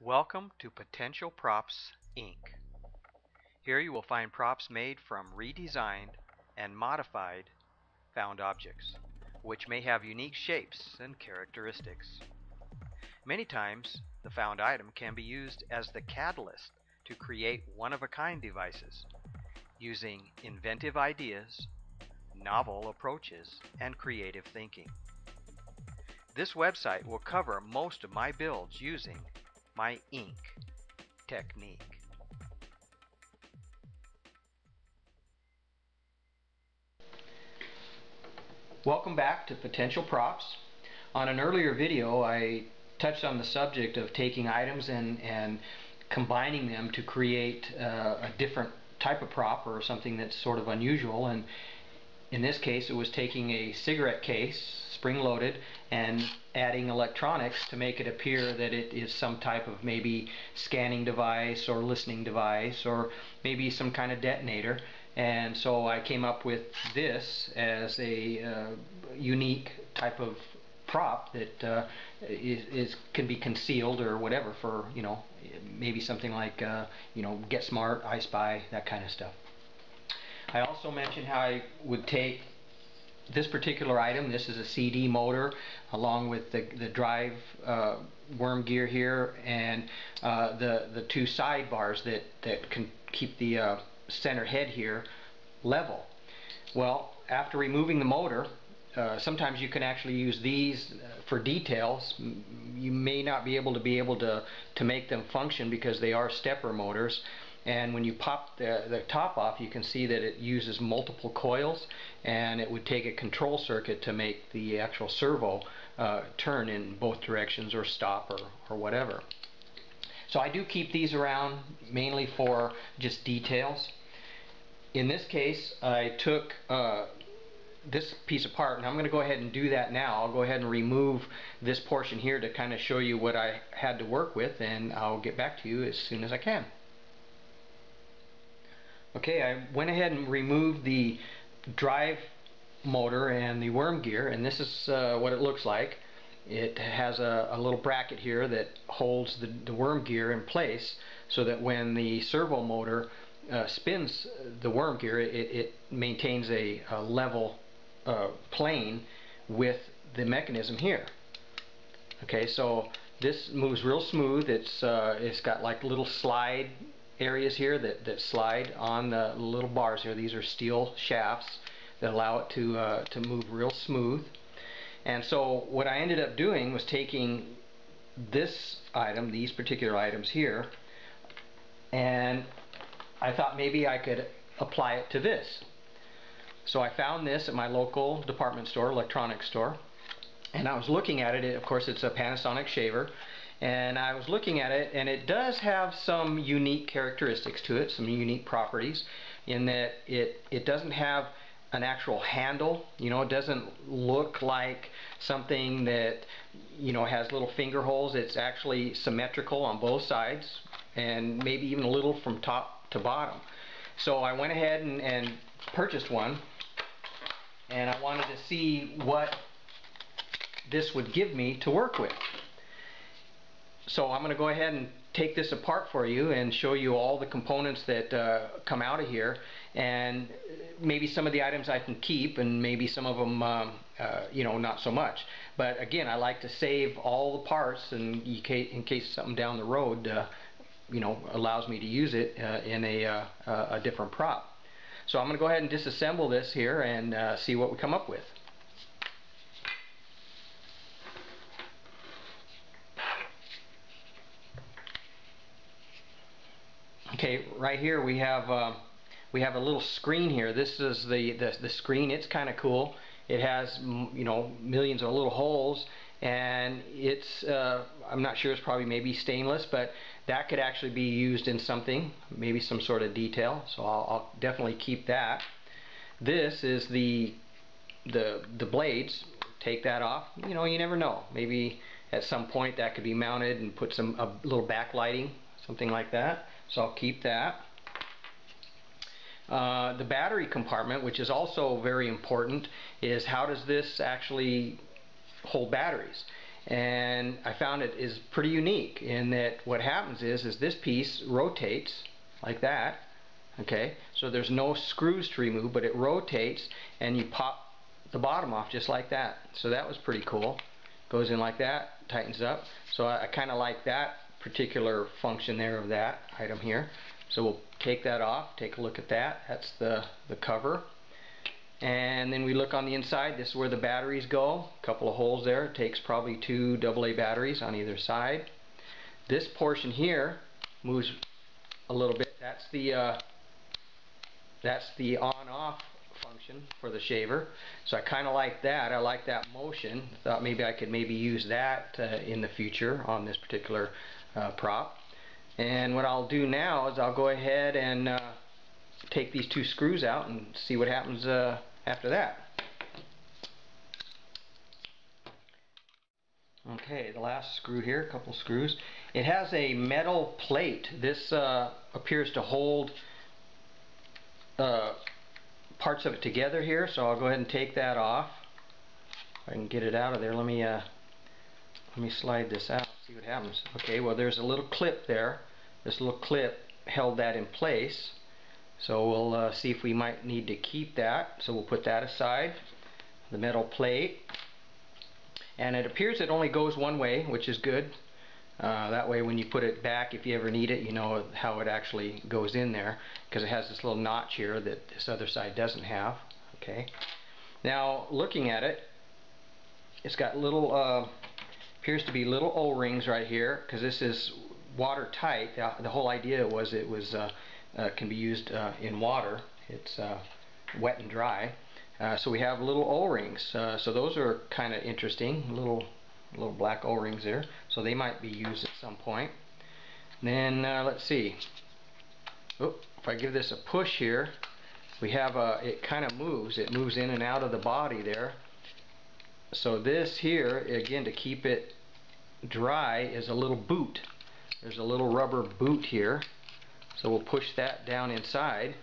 Welcome to Potential Props, Inc. Here you will find props made from redesigned and modified found objects, which may have unique shapes and characteristics. Many times, the found item can be used as the catalyst to create one-of-a-kind devices, using inventive ideas, novel approaches, and creative thinking. This website will cover most of my builds using my ink technique. Welcome back to Potential Props. On an earlier video I touched on the subject of taking items and combining them to create a different type of prop or something that's sort of unusual, and in this case it was taking a cigarette case, spring-loaded, and adding electronics to make it appear that it is some type of maybe scanning device or listening device or maybe some kind of detonator. And so I came up with this as a unique type of prop that can be concealed or whatever for, maybe something like Get Smart, I Spy, that kind of stuff. I also mentioned how I would take this particular item. This is a CD motor along with the drive worm gear here and the two sidebars that can keep the center head here level. Well, after removing the motor, sometimes you can actually use these for details. You may not be able to make them function because they are stepper motors. And when you pop the top off, you can see that it uses multiple coils, and it would take a control circuit to make the actual servo turn in both directions or stop or whatever. So I do keep these around mainly for just details. In this case, I took this piece apart, and I'm going to go ahead and do that now. I'll go ahead and remove this portion here to kind of show you what I had to work with, and I'll get back to you as soon as I can. Okay, I went ahead and removed the drive motor and the worm gear, and this is what it looks like. It has a little bracket here that holds the worm gear in place so that when the servo motor spins the worm gear, it maintains a level plane with the mechanism here. Okay, so this moves real smooth. It's got like little slide areas here that slide on the little bars here. These are steel shafts that allow it to move real smooth. And so what I ended up doing was taking this item, these particular items here, and I thought maybe I could apply it to this. So I found this at my local department store, electronics store, and I was looking at it. Of course, it's a Panasonic shaver, and I was looking at it, and it does have some unique characteristics to it, some unique properties, in that it doesn't have an actual handle. It doesn't look like something that has little finger holes. It's actually symmetrical on both sides, and maybe even a little from top to bottom. So I went ahead and purchased one, and I wanted to see what this would give me to work with. So I'm going to go ahead and take this apart for you and show you all the components that come out of here, and maybe some of the items I can keep and maybe some of them not so much. But again, I like to save all the parts in case something down the road allows me to use it in a different prop. So I'm going to go ahead and disassemble this here and see what we come up with. Okay, right here we have a little screen here. This is the screen. It's kind of cool. It has millions of little holes, and it's I'm not sure, it's probably maybe stainless, but that could actually be used in something, maybe some sort of detail. So I'll definitely keep that. This is the blades. Take that off. You never know. Maybe at some point that could be mounted and put a little backlighting, something like that. So I'll keep that. The battery compartment, which is also very important, is how does this actually hold batteries? and I found it is pretty unique in that what happens is this piece rotates like that. Okay, so there's no screws to remove, but it rotates and you pop the bottom off just like that. So that was pretty cool. Goes in like that, tightens up. So I kind of like that particular function there of that item here. So we'll take that off, take a look at that. That's the cover. And then we look on the inside. This is where the batteries go. A couple of holes there. It takes probably 2 AA batteries on either side. This portion here moves a little bit. That's the on-off function for the shaver. So I kind of like that. I like that motion. Thought maybe I could use that in the future on this particular prop. And what I'll do now is I'll go ahead and take these 2 screws out and see what happens after that. Okay, the last screw here, a couple screws. It has a metal plate. This appears to hold parts of it together here, so I'll go ahead and take that off. If I can get it out of there, let me slide this out, see what happens. Okay, well there's a little clip there. This little clip held that in place. So we'll see if we might need to keep that. So we'll put that aside. The metal plate. And it appears it only goes one way, which is good. That way when you put it back, if you ever need it, you know how it actually goes in there, because it has this little notch here that this other side doesn't have. Okay. Now looking at it, it's got little, appears to be little O-rings right here, because this is watertight. The whole idea was it was can be used in water. It's wet and dry. So we have little O-rings. So those are kind of interesting. Little black O-rings there. So they might be used at some point. Then let's see. Oh, if I give this a push here, we have it kind of moves. It moves in and out of the body there. So this here, again, to keep it dry, is a little boot. There's a little rubber boot here. So we'll push that down inside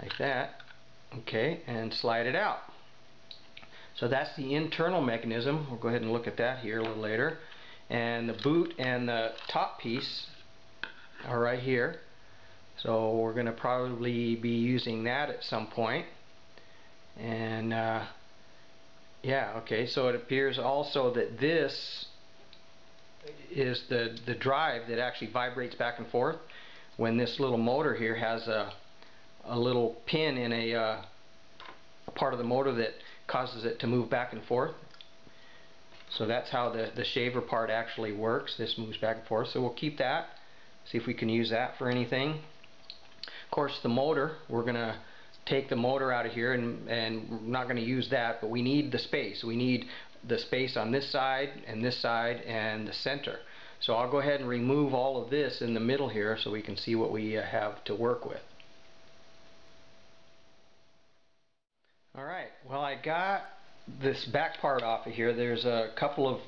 like that. Okay, and slide it out. So that's the internal mechanism. We'll go ahead and look at that here a little later. And the boot and the top piece are right here. So we're going to probably be using that at some point. And yeah, okay, so it appears also that this is the drive that actually vibrates back and forth when this little motor here has a little pin in a part of the motor that causes it to move back and forth. So that's how the shaver part actually works. This moves back and forth. So we'll keep that, see if we can use that for anything. Of course, the motor, we're going to take the motor out of here, and we're not going to use that, but we need the space. We need the space on this side and the center. So I'll go ahead and remove all of this in the middle here so we can see what we have to work with. Alright, well, I got this back part off of here. There's a couple of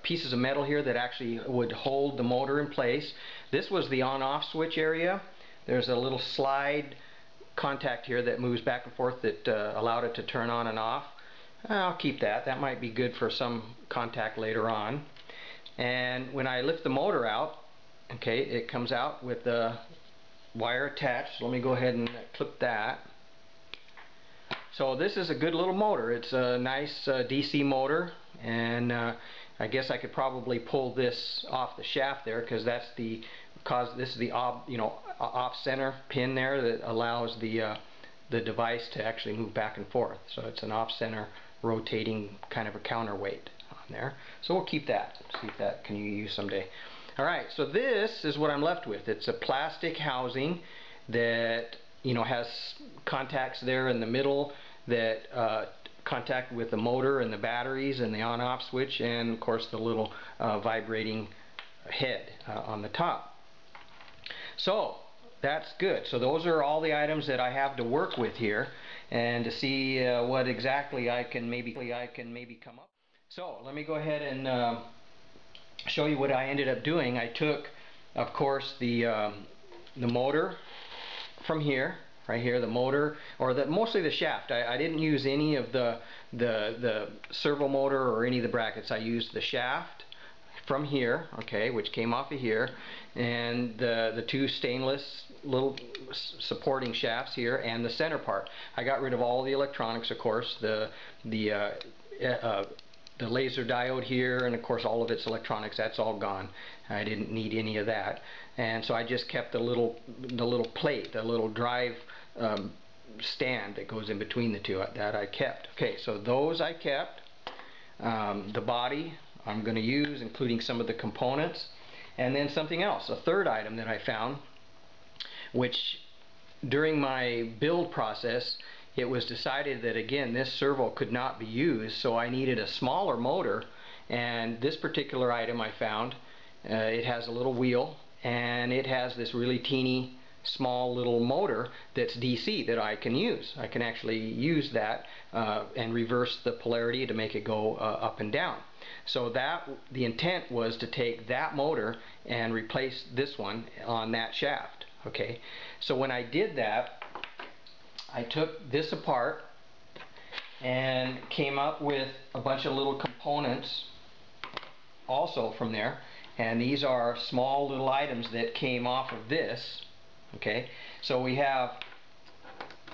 pieces of metal here that actually would hold the motor in place. This was the on-off switch area. There's a little slide contact here that moves back and forth that allowed it to turn on and off. I'll keep that. That might be good for some contact later on. And when I lift the motor out, okay, it comes out with the wire attached. So let me go ahead and clip that. So this is a good little motor. It's a nice DC motor, and I guess I could probably pull this off the shaft there, because that's this is the off-center pin there that allows the device to actually move back and forth. So it's an off-center rotating kind of a counterweight on there. So we'll keep that. See if that can you use someday. All right. So this is what I'm left with. It's a plastic housing that has contacts there in the middle that contact with the motor and the batteries and the on-off switch, and of course the little vibrating head on the top. So that's good. So those are all the items that I have to work with here, and to see what exactly I can maybe come up. So let me go ahead and show you what I ended up doing. I took, of course, the motor from here. right here, the motor, or mostly the shaft. I didn't use any of the servo motor or any of the brackets. I used the shaft from here, okay, which came off of here, and the two stainless little supporting shafts here, and the center part. I got rid of all the electronics, of course, the laser diode here, and of course all of its electronics, that's all gone. I didn't need any of that, and so I just kept the little plate, the little drive stand that goes in between the two, that I kept. Okay, so those I kept. The body I'm going to use, including some of the components, and then something else, a third item that I found, which during my build process it was decided that again this servo could not be used, so I needed a smaller motor, and this particular item I found, it has a little wheel and it has this really teeny small little motor that's DC that I can use. I can actually use that and reverse the polarity to make it go up and down. So the intent was to take that motor and replace this one on that shaft. Okay, so when I did that, I took this apart and came up with a bunch of little components also from there, and these are small little items that came off of this. Okay, so we have,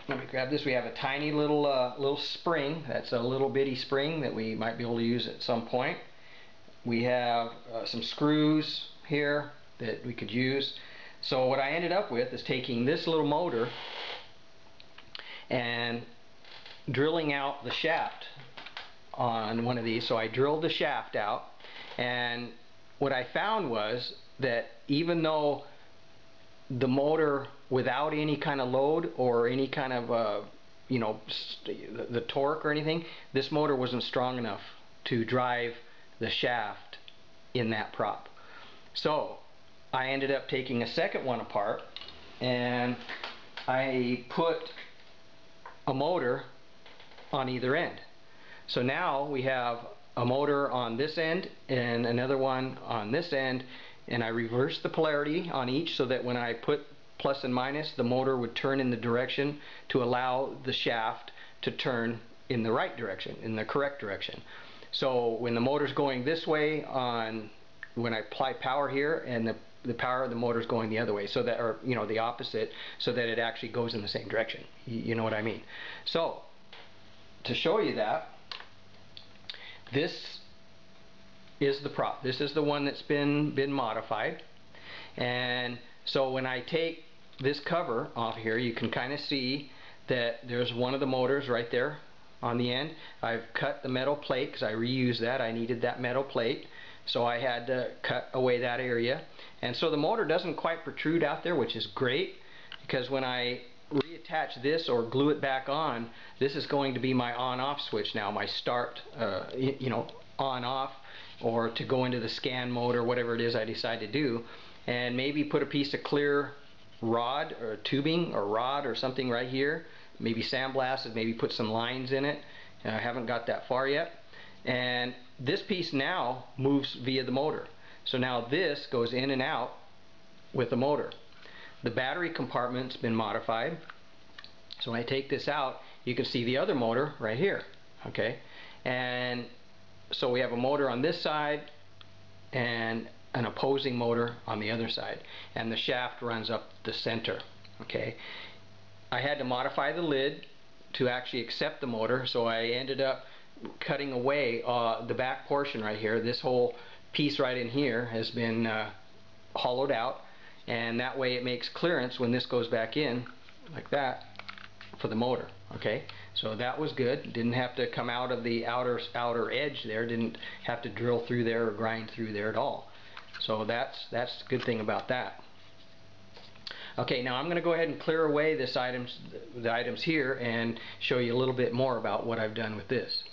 let me grab this, we have a tiny little spring. That's a little bitty spring that we might be able to use at some point. We have some screws here that we could use. So what I ended up with is taking this little motor and drilling out the shaft on one of these. So I drilled the shaft out, and what I found was that even though the motor without any kind of load or any kind of you know, the torque or anything, this motor wasn't strong enough to drive the shaft in that prop. So I ended up taking a second one apart, and I put a motor on either end. So now we have a motor on this end and another one on this end, and I reversed the polarity on each so that when I put plus and minus, the motor would turn in the direction to allow the shaft to turn in the right direction, in the correct direction. So when the motor's going this way, when I apply power here, and the power of the motor is going the other way, so that, or you know, the opposite, so that it actually goes in the same direction. You know what I mean? So to show you that, this is the prop. This is the one that's been modified. And so when I take this cover off here, you can kind of see that there's one of the motors right there on the end. I've cut the metal plate because I reused that. I needed that metal plate, so I had to cut away that area. And so the motor doesn't quite protrude out there, which is great, because when I reattach this or glue it back on, this is going to be my on-off switch now, my start, you know, on-off, or to go into the scan mode or whatever it is I decide to do, and maybe put a piece of clear rod or tubing or rod or something right here, maybe sandblast it, maybe put some lines in it. I haven't got that far yet. And this piece now moves via the motor. So now this goes in and out with the motor. The battery compartment's been modified. So when I take this out, you can see the other motor right here. Okay, and so we have a motor on this side and an opposing motor on the other side, and the shaft runs up the center. Okay, I had to modify the lid to actually accept the motor, so I ended up cutting away the back portion right here. This whole piece right in here has been hollowed out, and that way it makes clearance when this goes back in like that for the motor. Okay, so that was good. Didn't have to come out of the outer edge there. Didn't have to drill through there or grind through there at all. So that's the good thing about that. Okay, now I'm going to go ahead and clear away the items here and show you a little bit more about what I've done with this.